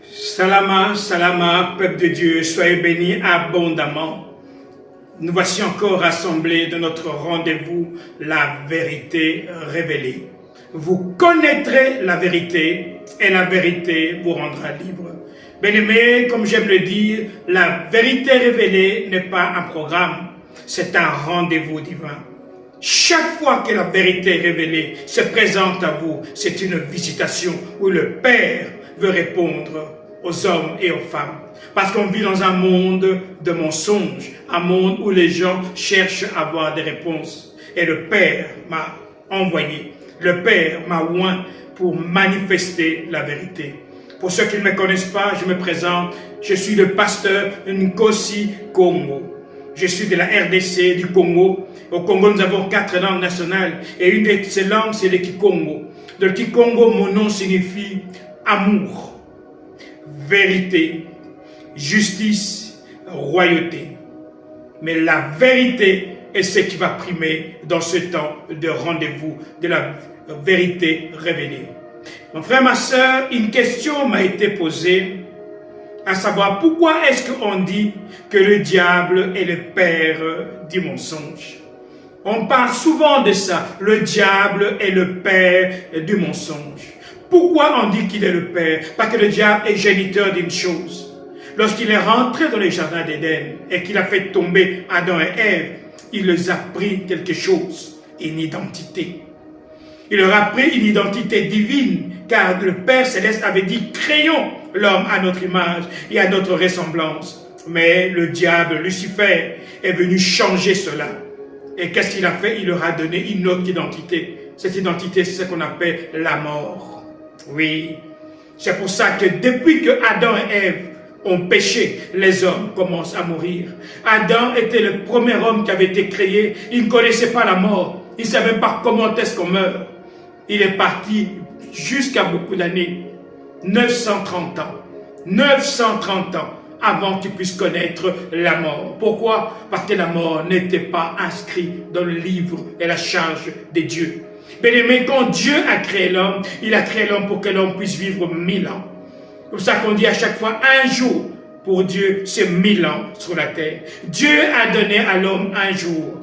Salama, salama, peuple de Dieu, soyez bénis abondamment. Nous voici encore rassemblés dans notre rendez-vous, la vérité révélée. Vous connaîtrez la vérité et la vérité vous rendra libre. Bien-aimés, comme j'aime le dire, la vérité révélée n'est pas un programme, c'est un rendez-vous divin. Chaque fois que la vérité révélée se présente à vous, c'est une visitation où le Père veut répondre aux hommes et aux femmes. Parce qu'on vit dans un monde de mensonges, un monde où les gens cherchent à avoir des réponses. Et le Père m'a envoyé, le Père m'a oint pour manifester la vérité. Pour ceux qui ne me connaissent pas, je me présente, je suis le pasteur Nkosi Congo. Je suis de la RDC du Congo. Au Congo, nous avons 4 langues nationales et une de ces langues, c'est le Kikongo. Dans le Kikongo, mon nom signifie amour, vérité, justice, royauté. Mais la vérité est ce qui va primer dans ce temps de rendez-vous de la vérité révélée. Mon frère, ma soeur, une question m'a été posée, à savoir pourquoi est-ce qu'on dit que le diable est le père du mensonge. On parle souvent de ça, le diable est le père du mensonge. Pourquoi on dit qu'il est le père? Parce que le diable est géniteur d'une chose. Lorsqu'il est rentré dans le jardin d'Éden et qu'il a fait tomber Adam et Ève, il leur a pris quelque chose, une identité. Il leur a pris une identité divine, car le Père Céleste avait dit, créons l'homme à notre image et à notre ressemblance. Mais le diable, Lucifer, est venu changer cela. Et qu'est-ce qu'il a fait? Il leur a donné une autre identité. Cette identité, c'est ce qu'on appelle la mort. Oui, c'est pour ça que depuis que Adam et Ève ont péché, les hommes commencent à mourir. Adam était le premier homme qui avait été créé. Il ne connaissait pas la mort. Il ne savait pas comment est-ce qu'on meurt. Il est parti jusqu'à beaucoup d'années, 930 ans. 930 ans avant qu'il puisse connaître la mort. Pourquoi? Parce que la mort n'était pas inscrite dans le livre et la charge de Dieu. Bien-aimé, quand Dieu a créé l'homme, il a créé l'homme pour que l'homme puisse vivre 1000 ans. C'est pour ça qu'on dit à chaque fois un jour. Pour Dieu, c'est 1000 ans sur la terre. Dieu a donné à l'homme un jour.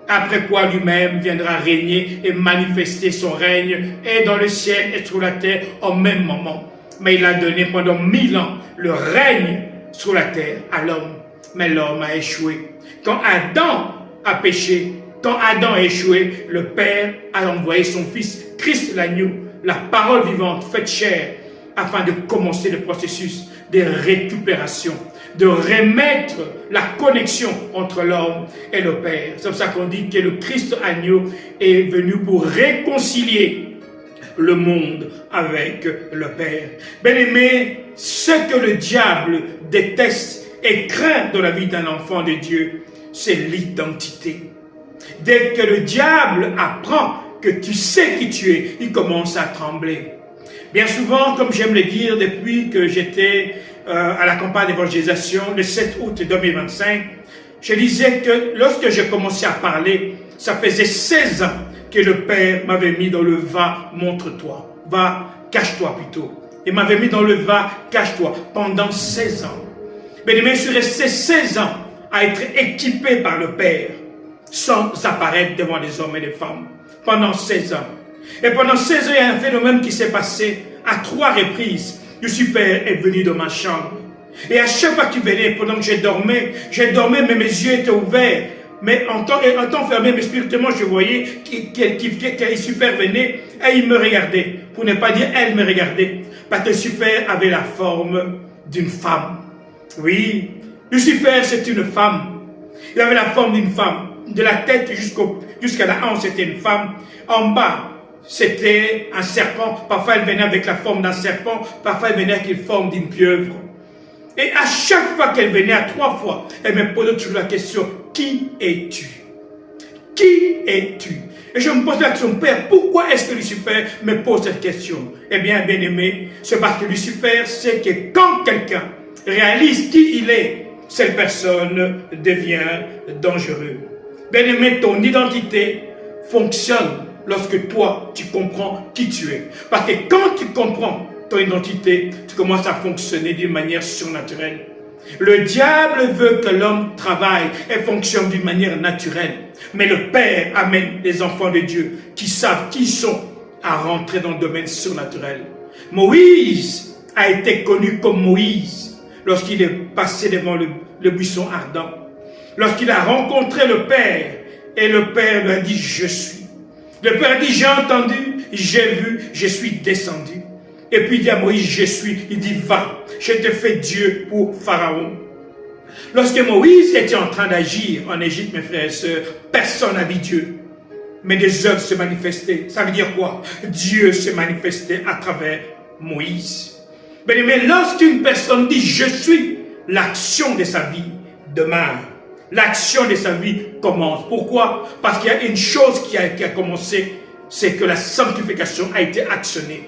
Après quoi lui-même viendra régner et manifester son règne et dans le ciel et sur la terre au même moment. Mais il a donné pendant 1000 ans le règne sur la terre à l'homme. Mais l'homme a échoué. Quand Adam a péché, quand Adam a échoué, le Père a envoyé son Fils, Christ l'agneau, la parole vivante faite chair, afin de commencer le processus de récupération, de remettre la connexion entre l'homme et le Père. C'est pour ça qu'on dit que le Christ agneau est venu pour réconcilier le monde avec le Père. Bien-aimé, ce que le diable déteste et craint dans la vie d'un enfant de Dieu, c'est l'identité. Dès que le diable apprend que tu sais qui tu es, il commence à trembler. Bien souvent, comme j'aime le dire, depuis que j'étais à la campagne d'évangélisation, le 7 août 2025, je disais que lorsque j'ai commencé à parler, ça faisait 16 ans que le Père m'avait mis dans le va, montre-toi, va, cache-toi plutôt. Il m'avait mis dans le va, cache-toi, pendant 16 ans. Mais je suis resté 16 ans à être équipé par le Père, sans apparaître devant les hommes et les femmes, pendant 16 ans. Et pendant 16 ans, il y a un phénomène qui s'est passé à 3 reprises. Lucifer est venu dans ma chambre. Et à chaque fois qu'il venait, pendant que je dormais, mais mes yeux étaient ouverts. Mais en temps fermé, mais spirituellement, je voyais que Lucifer venait et il me regardait. Pour ne pas dire elle me regardait. Parce que Lucifer avait la forme d'une femme. Oui, Lucifer, c'est une femme. Il avait la forme d'une femme. De la tête jusqu'à la hanche, c'était une femme. En bas, c'était un serpent. Parfois, elle venait avec la forme d'un serpent. Parfois, elle venait avec une forme d'une pieuvre. Et à chaque fois qu'elle venait, à 3 fois, elle me posait toujours la question, qui es-tu? Qui es-tu? Et je me pose la question, Père, pourquoi est-ce que Lucifer me pose cette question? Eh bien, bien-aimé, c'est parce que Lucifer sait que quand quelqu'un réalise qui il est, cette personne devient dangereuse. Bien-aimé, ton identité fonctionne lorsque toi, tu comprends qui tu es. Parce que quand tu comprends ton identité, tu commences à fonctionner d'une manière surnaturelle. Le diable veut que l'homme travaille et fonctionne d'une manière naturelle. Mais le Père amène les enfants de Dieu qui savent qui ils sont à rentrer dans le domaine surnaturel. Moïse a été connu comme Moïse lorsqu'il est passé devant le buisson ardent. Lorsqu'il a rencontré le Père et le Père lui a dit « Je suis ». Le Père a dit « J'ai entendu, j'ai vu, je suis descendu ». Et puis il dit à Moïse « Je suis ». Il dit « Va, je te fais Dieu pour Pharaon ». Lorsque Moïse était en train d'agir en Égypte, mes frères et sœurs, personne n'a vu Dieu. Mais des œuvres se manifestaient. Ça veut dire quoi? Dieu se manifestait à travers Moïse. Mais lorsqu'une personne dit « Je suis », l'action de sa vie demeure. L'action de sa vie commence. Pourquoi? Parce qu'il y a une chose qui a commencé, c'est que la sanctification a été actionnée.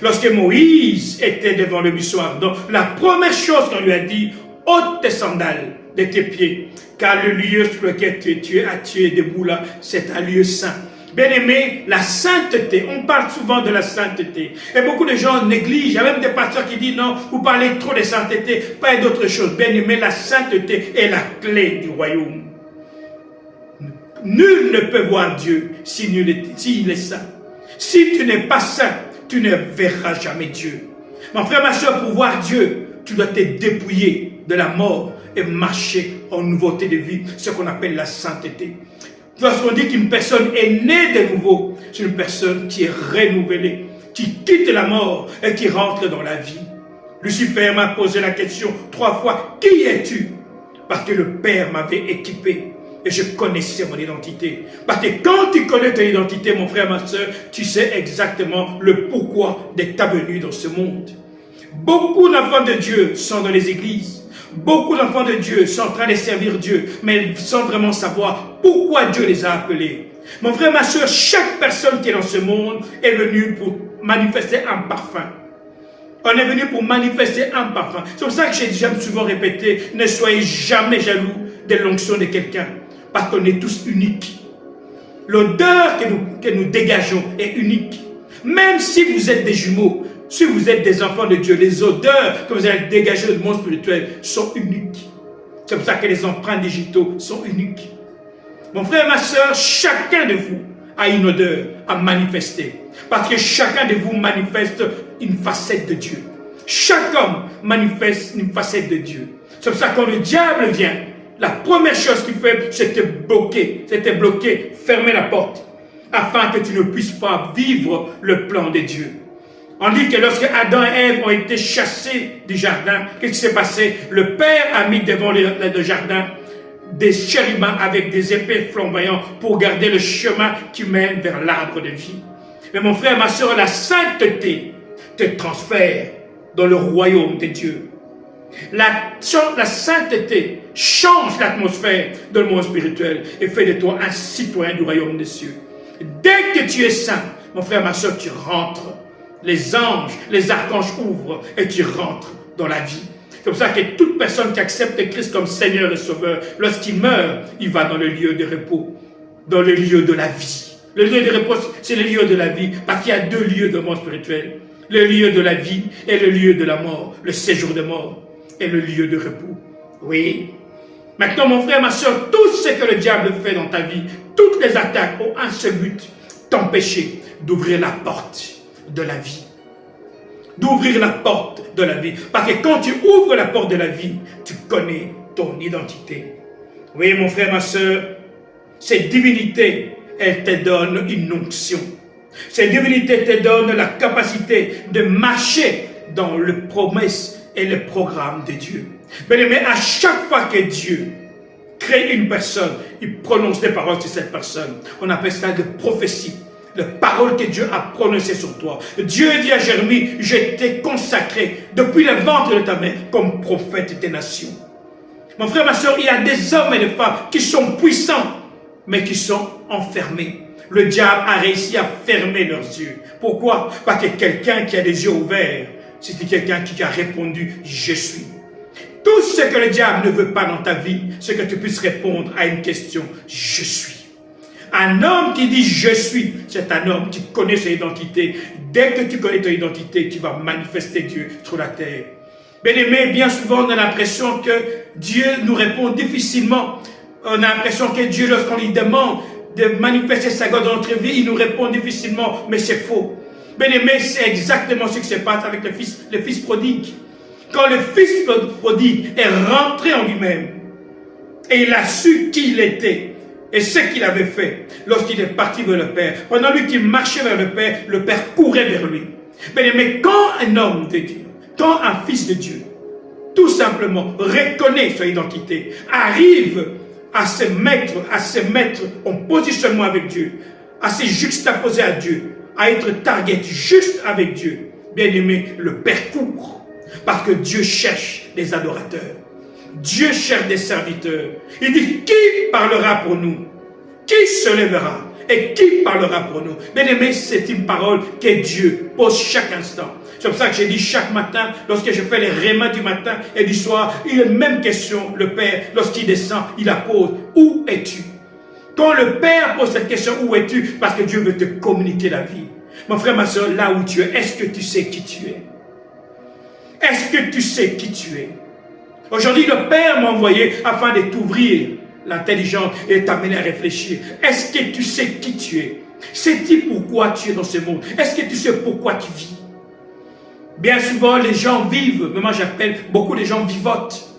Lorsque Moïse était devant le buisson ardent, la première chose qu'on lui a dit, ôte tes sandales de tes pieds, car le lieu sur lequel tu es debout là, c'est un lieu saint. Bien-aimé, la sainteté, on parle souvent de la sainteté. Et beaucoup de gens négligent. Il y a même des pasteurs qui disent non, vous parlez trop de sainteté, pas d'autre chose. Bien-aimé, la sainteté est la clé du royaume. Nul ne peut voir Dieu s'il est saint. Si tu n'es pas saint, tu ne verras jamais Dieu. Mon frère, ma soeur, pour voir Dieu, tu dois te dépouiller de la mort et marcher en nouveauté de vie, ce qu'on appelle la sainteté. Lorsqu'on dit qu'une personne est née de nouveau, c'est une personne qui est renouvelée, qui quitte la mort et qui rentre dans la vie. Lucifer m'a posé la question 3 fois, qui es-tu? Parce que le Père m'avait équipé et je connaissais mon identité. Parce que quand tu connais ton identité, mon frère, ma soeur, tu sais exactement le pourquoi de ta venue dans ce monde. Beaucoup d'enfants de Dieu sont dans les églises. Beaucoup d'enfants de Dieu sont en train de servir Dieu, mais sans vraiment savoir pourquoi Dieu les a appelés. Mon frère, ma soeur, chaque personne qui est dans ce monde est venue pour manifester un parfum. On est venu pour manifester un parfum. C'est pour ça que j'aime souvent répéter, ne soyez jamais jaloux de l'onction de quelqu'un, parce qu'on est tous uniques. L'odeur que nous dégageons est unique. Même si vous êtes des jumeaux, si vous êtes des enfants de Dieu, les odeurs que vous allez dégager du monde spirituel sont uniques. C'est pour ça que les empreintes digitaux sont uniques. Mon frère, ma soeur, chacun de vous a une odeur à manifester. Parce que chacun de vous manifeste une facette de Dieu. Chaque homme manifeste une facette de Dieu. C'est pour ça que quand le diable vient, la première chose qu'il fait, c'est te bloquer, fermer la porte, afin que tu ne puisses pas vivre le plan de Dieu. On dit que lorsque Adam et Ève ont été chassés du jardin, qu'est-ce qui s'est passé? Le Père a mis devant le jardin des chérubins avec des épées flamboyantes pour garder le chemin qui mène vers l'arbre de vie. Mais mon frère, ma soeur, la sainteté te transfère dans le royaume de Dieu. La sainteté change l'atmosphère dans le monde spirituel et fait de toi un citoyen du royaume des cieux. Dès que tu es saint, mon frère, ma soeur, tu rentres. Les anges, les archanges ouvrent et tu rentres dans la vie. C'est comme ça que toute personne qui accepte Christ comme Seigneur et Sauveur, lorsqu'il meurt, il va dans le lieu de repos, dans le lieu de la vie. Le lieu de repos, c'est le lieu de la vie, parce qu'il y a 2 lieux de mort spirituel. Le lieu de la vie et le lieu de la mort, le séjour de mort et le lieu de repos. Oui. Maintenant, mon frère, ma soeur, tout ce que le diable fait dans ta vie, toutes les attaques ont un seul but, t'empêcher d'ouvrir la porte de la vie. D'ouvrir la porte de la vie. Parce que quand tu ouvres la porte de la vie, tu connais ton identité. Oui, mon frère, ma soeur, cette divinité, elle te donne une onction. Cette divinité te donne la capacité de marcher dans les promesses et le programme de Dieu. Mais à chaque fois que Dieu crée une personne, il prononce des paroles sur cette personne. On appelle ça de prophétie. Les paroles que Dieu a prononcées sur toi. Dieu dit à Jérémie, je t'ai consacré depuis le ventre de ta mère comme prophète des nations. Mon frère, ma soeur, il y a des hommes et des femmes qui sont puissants, mais qui sont enfermés. Le diable a réussi à fermer leurs yeux. Pourquoi? Parce que quelqu'un qui a les yeux ouverts, c'est quelqu'un qui a répondu, je suis. Tout ce que le diable ne veut pas dans ta vie, c'est que tu puisses répondre à une question, je suis. Un homme qui dit « je suis », c'est un homme qui connaît son identité. Dès que tu connais ton identité, tu vas manifester Dieu sur la terre. Bien-aimé, bien souvent, on a l'impression que Dieu nous répond difficilement. On a l'impression que Dieu, lorsqu'on lui demande de manifester sa gloire dans notre vie, il nous répond difficilement, mais c'est faux. Bien-aimé, c'est exactement ce qui se passe avec le fils prodigue. Quand le fils prodigue est rentré en lui-même, et il a su qui il était, et ce qu'il avait fait, lorsqu'il est parti vers le Père, pendant lui qu'il marchait vers le Père courait vers lui. Bien-aimé, quand un homme de Dieu, quand un fils de Dieu, tout simplement reconnaît son identité, arrive à se mettre en positionnement avec Dieu, à se juxtaposer à Dieu, à être target juste avec Dieu, bien aimé, le Père court, parce que Dieu cherche des adorateurs. Dieu cherche des serviteurs. Il dit, qui parlera pour nous? Qui se lèvera? Et qui parlera pour nous? Bien aimé, c'est une parole que Dieu pose chaque instant. C'est pour ça que j'ai dit chaque matin, lorsque je fais les rémas du matin et du soir, il y a la même question, le Père, lorsqu'il descend, il la pose. Où es-tu? Quand le Père pose cette question, où es-tu? Parce que Dieu veut te communiquer la vie. Mon frère, ma soeur, là où tu es, est-ce que tu sais qui tu es? Est-ce que tu sais qui tu es? Aujourd'hui, le Père m'a envoyé afin de t'ouvrir l'intelligence et de t'amener à réfléchir. Est-ce que tu sais qui tu es? Sais-tu pourquoi tu es dans ce monde? Est-ce que tu sais pourquoi tu vis? Bien souvent, les gens vivent, mais moi j'appelle beaucoup de gens vivotent.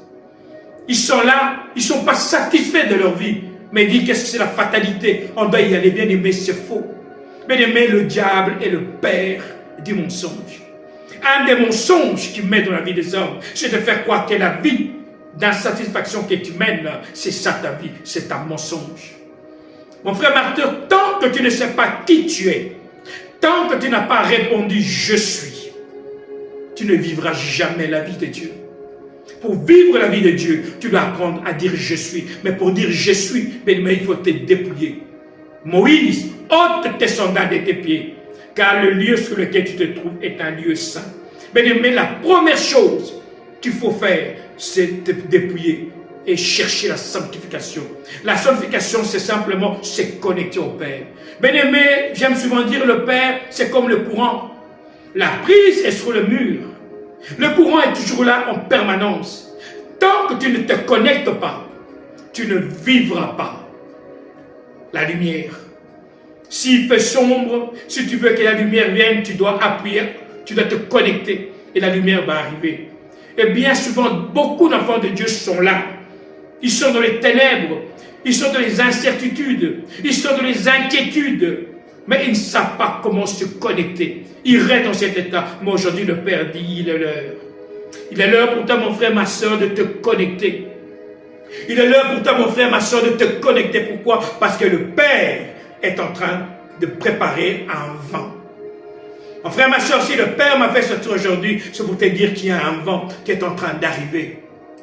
Ils sont là, ils ne sont pas satisfaits de leur vie. Mais ils disent qu'est-ce que c'est la fatalité? On doit y aller, bien aimé, c'est faux. Bien aimé, le diable est le père du mensonge. Un des mensonges qu'il met dans la vie des hommes, c'est de faire croire que la vie d'insatisfaction que tu mènes, c'est ça ta vie, c'est un mensonge. Mon frère Martin, tant que tu ne sais pas qui tu es, tant que tu n'as pas répondu « je suis », tu ne vivras jamais la vie de Dieu. Pour vivre la vie de Dieu, tu dois apprendre à dire « je suis ». Mais pour dire « je suis », mais il faut te dépouiller. Moïse, ôte tes sandales de tes pieds, car le lieu sur lequel tu te trouves est un lieu saint. Mais la première chose qu'il faut faire, c'est te dépouiller et chercher la sanctification. La sanctification, c'est simplement se connecter au Père. Bien-aimé, j'aime souvent dire le Père, c'est comme le courant. La prise est sur le mur. Le courant est toujours là en permanence. Tant que tu ne te connectes pas, tu ne vivras pas la lumière. S'il fait sombre, si tu veux que la lumière vienne, tu dois appuyer, tu dois te connecter et la lumière va arriver. Et bien souvent, beaucoup d'enfants de Dieu sont là. Ils sont dans les ténèbres, ils sont dans les incertitudes, ils sont dans les inquiétudes, mais ils ne savent pas comment se connecter. Ils restent dans cet état. Mais aujourd'hui, le Père dit, il est l'heure. Il est l'heure pour toi, mon frère, ma soeur, de te connecter. Il est l'heure pour toi, mon frère, ma soeur, de te connecter. Pourquoi? Parce que le Père est en train de préparer un vent. Mon frère, ma soeur, si le Père m'a fait sortir aujourd'hui, c'est pour te dire qu'il y a un vent qui est en train d'arriver.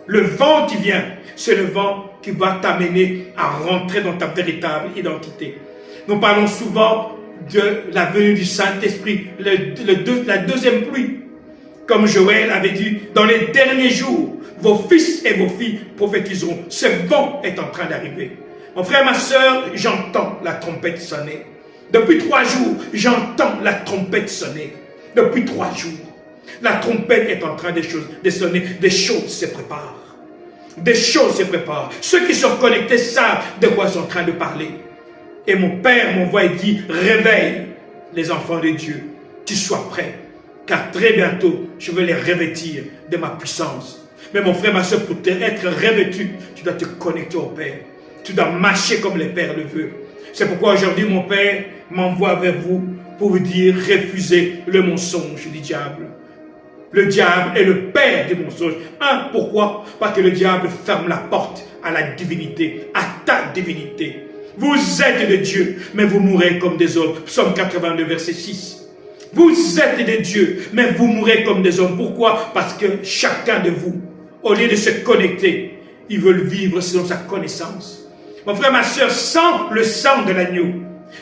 Le vent qui vient, c'est le vent qui va t'amener à rentrer dans ta véritable identité. Nous parlons souvent de la venue du Saint-Esprit, la deuxième pluie. Comme Joël avait dit, dans les derniers jours, vos fils et vos filles prophétiseront. Ce vent est en train d'arriver. Mon frère, ma soeur, j'entends la trompette sonner. Depuis 3 jours, j'entends la trompette sonner. Depuis 3 jours. La trompette est en train de sonner. Des choses se préparent. Des choses se préparent. Ceux qui sont connectés savent de quoi ils sont en train de parler. Et mon Père m'envoie et dit, réveille les enfants de Dieu, qu'ils soient prêts. Car très bientôt, je vais les revêtir de ma puissance. Mais mon frère, ma soeur, pour être revêtu, tu dois te connecter au Père. Tu dois marcher comme le Père le veut. C'est pourquoi aujourd'hui, mon Père m'envoie vers vous pour vous dire, refusez le mensonge du diable. Le diable est le père des mensonges. Pourquoi? Parce que le diable ferme la porte à la divinité, à ta divinité. Vous êtes de Dieu, mais vous mourrez comme des hommes. Psaume 82, verset 6. Vous êtes de Dieu, mais vous mourrez comme des hommes. Pourquoi? Parce que chacun de vous, au lieu de se connecter, ils veulent vivre selon sa connaissance. Mon frère, ma soeur, sans le sang de l'agneau,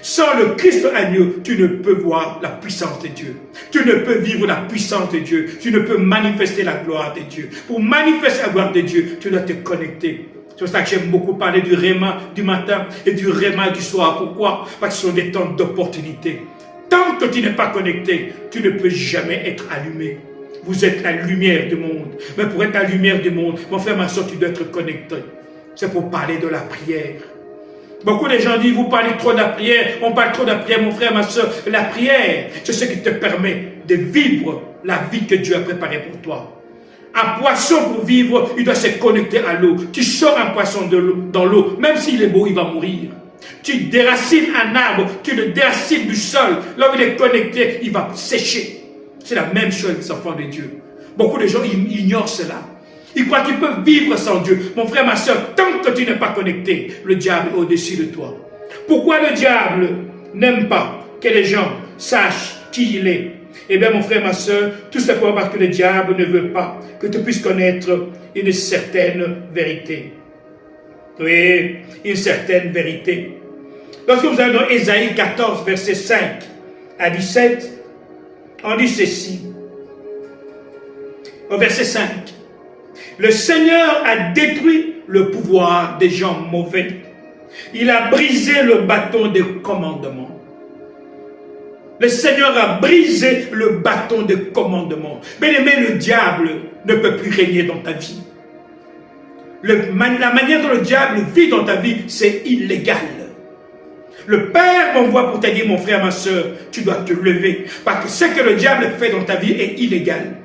sans le Christ agneau, tu ne peux voir la puissance de Dieu. Tu ne peux vivre la puissance de Dieu. Tu ne peux manifester la gloire de Dieu. Pour manifester la gloire de Dieu, tu dois te connecter C'est pour ça que j'aime beaucoup parler du réma du matin et du réma du soir. Pourquoi? Parce que ce sont des temps d'opportunité. Tant que tu n'es pas connecté, tu ne peux jamais être allumé. Vous êtes la lumière du monde. Mais pour être la lumière du monde, mon frère, ma soeur, tu dois être connecté. C'est pour parler de la prière. Beaucoup de gens disent, vous parlez trop de la prière, on parle trop de la prière, mon frère, ma soeur. La prière, c'est ce qui te permet de vivre la vie que Dieu a préparée pour toi. Un poisson, pour vivre, il doit se connecter à l'eau. Tu sors un poisson dans l'eau, même s'il est beau, il va mourir. Tu déracines un arbre, tu le déracines du sol. Là où il est connecté, il va sécher. C'est la même chose, les enfants de Dieu. Beaucoup de gens ignorent cela. Ils croient qu'ils peuvent vivre sans Dieu. Mon frère, ma soeur, tant que tu n'es pas connecté, le diable est au-dessus de toi. Pourquoi le diable n'aime pas que les gens sachent qui il est? Eh bien, mon frère, ma soeur, tout simplement parce que le diable ne veut pas que tu puisses connaître une certaine vérité. Oui, une certaine vérité. Lorsque vous allez dans Ésaïe 14, verset 5 à 17, on dit ceci. Au verset 5. Le Seigneur a détruit le pouvoir des gens mauvais. Il a brisé le bâton de commandement. Le Seigneur a brisé le bâton de commandement. Bien-aimé, le diable ne peut plus régner dans ta vie. La manière dont le diable vit dans ta vie, c'est illégal. Le Père m'envoie pour te dire, mon frère, ma soeur, tu dois te lever. Parce que ce que le diable fait dans ta vie est illégal.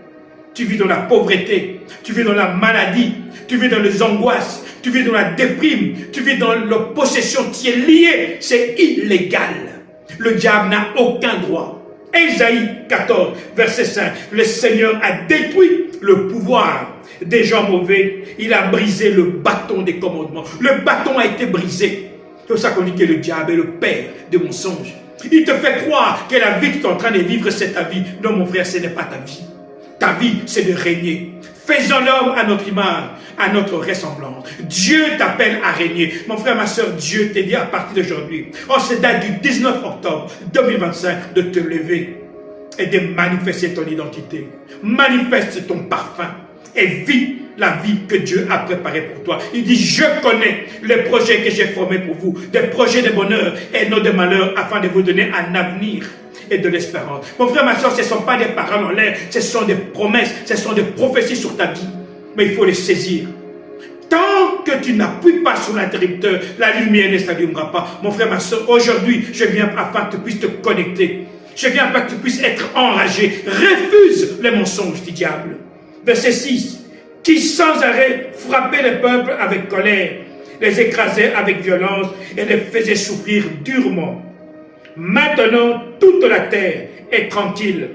Tu vis dans la pauvreté, tu vis dans la maladie, tu vis dans les angoisses, tu vis dans la déprime, tu vis dans la possession qui est liée. C'est illégal. Le diable n'a aucun droit. Ésaïe 14, verset 5. Le Seigneur a détruit le pouvoir des gens mauvais. Il a brisé le bâton des commandements. Le bâton a été brisé. C'est pour ça qu'on dit que le diable est le père de mensonges. Il te fait croire que la vie que tu es en train de vivre, c'est ta vie. Non, mon frère, ce n'est pas ta vie. Ta vie, c'est de régner. Faisons l'homme à notre image, à notre ressemblance. Dieu t'appelle à régner. Mon frère, ma soeur, Dieu te dit à partir d'aujourd'hui, en cette date du 19 octobre 2025, de te lever et de manifester ton identité. Manifeste ton parfum et vis la vie que Dieu a préparée pour toi. Il dit, je connais les projets que j'ai formés pour vous, des projets de bonheur et non de malheur, afin de vous donner un avenir et de l'espérance. Mon frère, ma soeur, ce ne sont pas des paroles en l'air, ce sont des promesses, ce sont des prophéties sur ta vie. Mais il faut les saisir. Tant que tu n'appuies pas sur l'interrupteur, la lumière ne s'allumera pas. Mon frère, ma soeur, aujourd'hui, je viens afin que tu puisses te connecter. Je viens afin que tu puisses être enragé. Refuse les mensonges du diable. Verset 6. Qui sans arrêt frappait les peuples avec colère, les écrasait avec violence et les faisait souffrir durement. Maintenant, toute la terre est tranquille.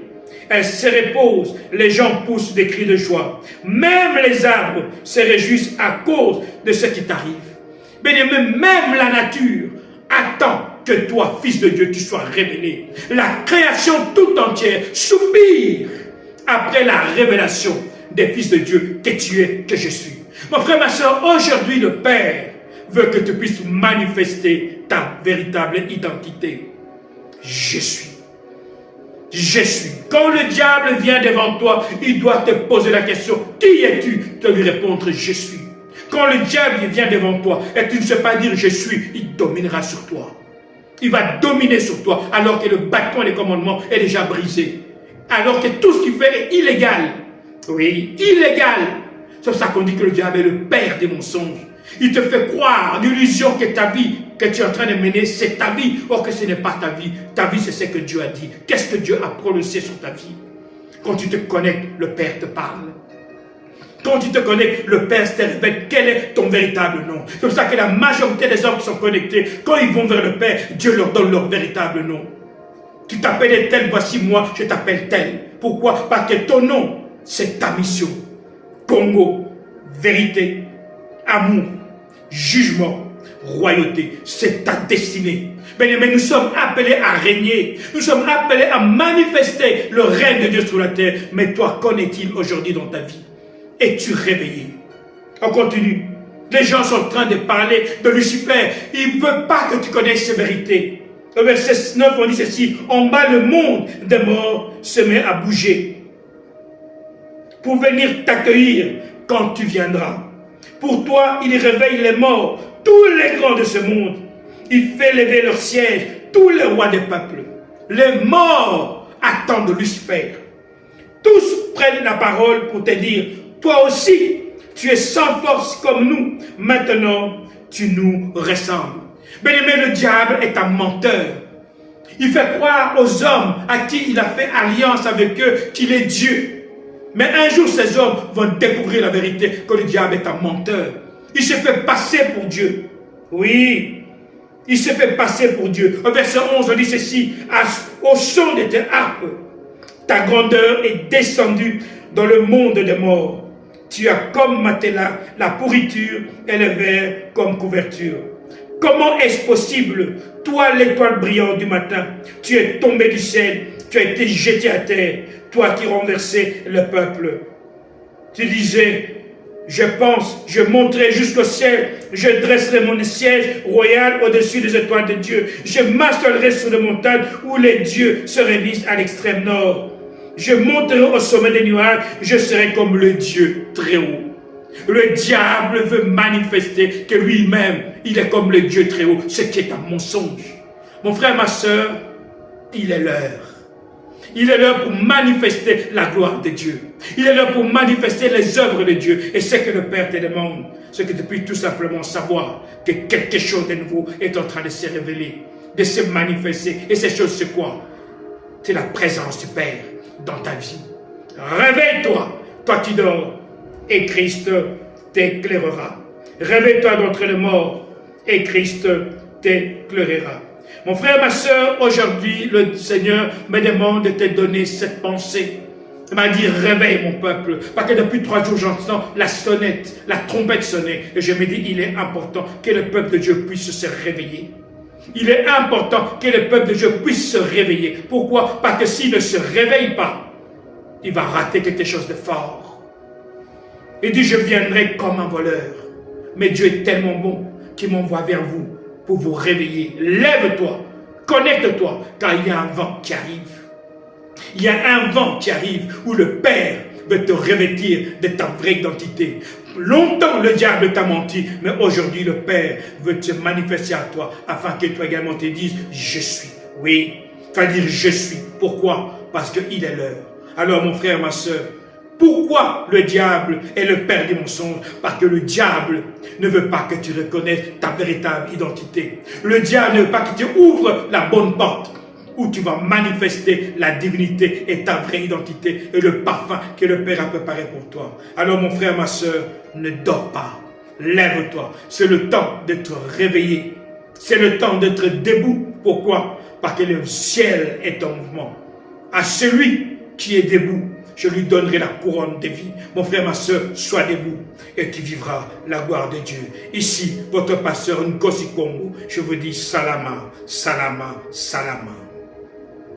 Elle se repose, les gens poussent des cris de joie. Même les arbres se réjouissent à cause de ce qui t'arrive. Bien-aimé, même la nature attend que toi, fils de Dieu, tu sois révélé. La création tout entière soupire après la révélation des fils de Dieu que tu es, que je suis. Mon frère, ma soeur, aujourd'hui, le Père veut que tu puisses manifester ta véritable identité. Je suis. Je suis. Quand le diable vient devant toi, il doit te poser la question, qui es-tu? Tu dois lui répondre, je suis. Quand le diable vient devant toi et tu ne sais pas dire je suis, il dominera sur toi. Il va dominer sur toi alors que le bâton des commandements est déjà brisé. Alors que tout ce qu'il fait est illégal. Oui, illégal. C'est pour ça qu'on dit que le diable est le père des mensonges. Il te fait croire l'illusion que ta vie, que tu es en train de mener, c'est ta vie. Or que ce n'est pas ta vie. Ta vie, c'est ce que Dieu a dit. Qu'est-ce que Dieu a prononcé sur ta vie? Quand tu te connectes, le Père te parle. Quand tu te connectes, le Père te révèle quel est ton véritable nom. C'est pour ça que la majorité des hommes qui sont connectés, quand ils vont vers le Père, Dieu leur donne leur véritable nom. Tu t'appelles tel, voici moi, je t'appelle tel. Pourquoi? Parce que ton nom, c'est ta mission. Congo, vérité, amour, jugement, royauté, c'est ta destinée. Mais nous sommes appelés à régner. Nous sommes appelés à manifester le règne de Dieu sur la terre. Mais toi, qu'en est-il aujourd'hui dans ta vie? Es-tu réveillé? On continue. Les gens sont en train de parler de Lucifer. Ils ne veulent pas que tu connaisses ces vérités. Au verset 9, on dit ceci. En bas, le monde des morts se met à bouger pour venir t'accueillir quand tu viendras. Pour toi, il réveille les morts, tous les grands de ce monde. Il fait lever leur siège, tous les rois des peuples. Les morts attendent Lucifer. Tous prennent la parole pour te dire, toi aussi, tu es sans force comme nous. Maintenant, tu nous ressembles. Bien-aimé, le diable est un menteur. Il fait croire aux hommes à qui il a fait alliance avec eux qu'il est Dieu. Mais un jour, ces hommes vont découvrir la vérité, que le diable est un menteur. Il se fait passer pour Dieu. Oui, il se fait passer pour Dieu. Au verset 11, on dit ceci, au son de tes harpes, ta grandeur est descendue dans le monde des morts. Tu as comme matelas la pourriture et le verre comme couverture. Comment est-ce possible, toi l'étoile brillante du matin, tu es tombé du ciel, tu as été jeté à terre, toi qui renversais le peuple. Tu disais, je pense, je monterai jusqu'au ciel, je dresserai mon siège royal au-dessus des étoiles de Dieu. Je m'installerai sur les montagnes où les dieux se réunissent à l'extrême nord. Je monterai au sommet des nuages, je serai comme le Dieu très haut. Le diable veut manifester que lui-même, il est comme le Dieu très haut, ce qui est un mensonge. Mon frère, ma soeur, il est l'heure. Il est l'heure pour manifester la gloire de Dieu. Il est l'heure pour manifester les œuvres de Dieu. Et ce que le Père te demande, c'est que tu puisses tout simplement savoir que quelque chose de nouveau est en train de se révéler, de se manifester. Et cette chose, c'est quoi? C'est la présence du Père dans ta vie. Réveille-toi, toi qui dors, et Christ t'éclairera. Réveille-toi d'entre les morts, et Christ t'éclairera. Mon frère, ma soeur, aujourd'hui, le Seigneur me demande de te donner cette pensée. Il m'a dit, réveille mon peuple. Parce que depuis 3 jours, j'entends la sonnette, la trompette sonner. Et je me dis, il est important que le peuple de Dieu puisse se réveiller. Il est important que le peuple de Dieu puisse se réveiller. Pourquoi? Parce que s'il ne se réveille pas, il va rater quelque chose de fort. Il dit, je viendrai comme un voleur. Mais Dieu est tellement bon qu'il m'envoie vers vous pour vous réveiller. Lève-toi, connecte-toi, car il y a un vent qui arrive. Il y a un vent qui arrive où le Père veut te revêtir de ta vraie identité. Longtemps le diable t'a menti, mais aujourd'hui le Père veut te manifester à toi afin que toi également te dises, je suis. Oui, tu vas dire je suis. Pourquoi? Parce qu'il est l'heure. Alors mon frère, ma soeur, pourquoi le diable est le père des mensonges? Parce que le diable ne veut pas que tu reconnaisses ta véritable identité. Le diable ne veut pas que tu ouvres la bonne porte où tu vas manifester la divinité et ta vraie identité et le parfum que le Père a préparé pour toi. Alors mon frère, ma soeur, ne dors pas. Lève-toi. C'est le temps d'être réveillé. C'est le temps d'être debout. Pourquoi? Parce que le ciel est en mouvement. À celui qui est debout, je lui donnerai la couronne de vie. Mon frère, ma soeur, sois debout et tu vivras la gloire de Dieu. Ici, votre pasteur Nkosi Kongo, je vous dis salama, salama, salama.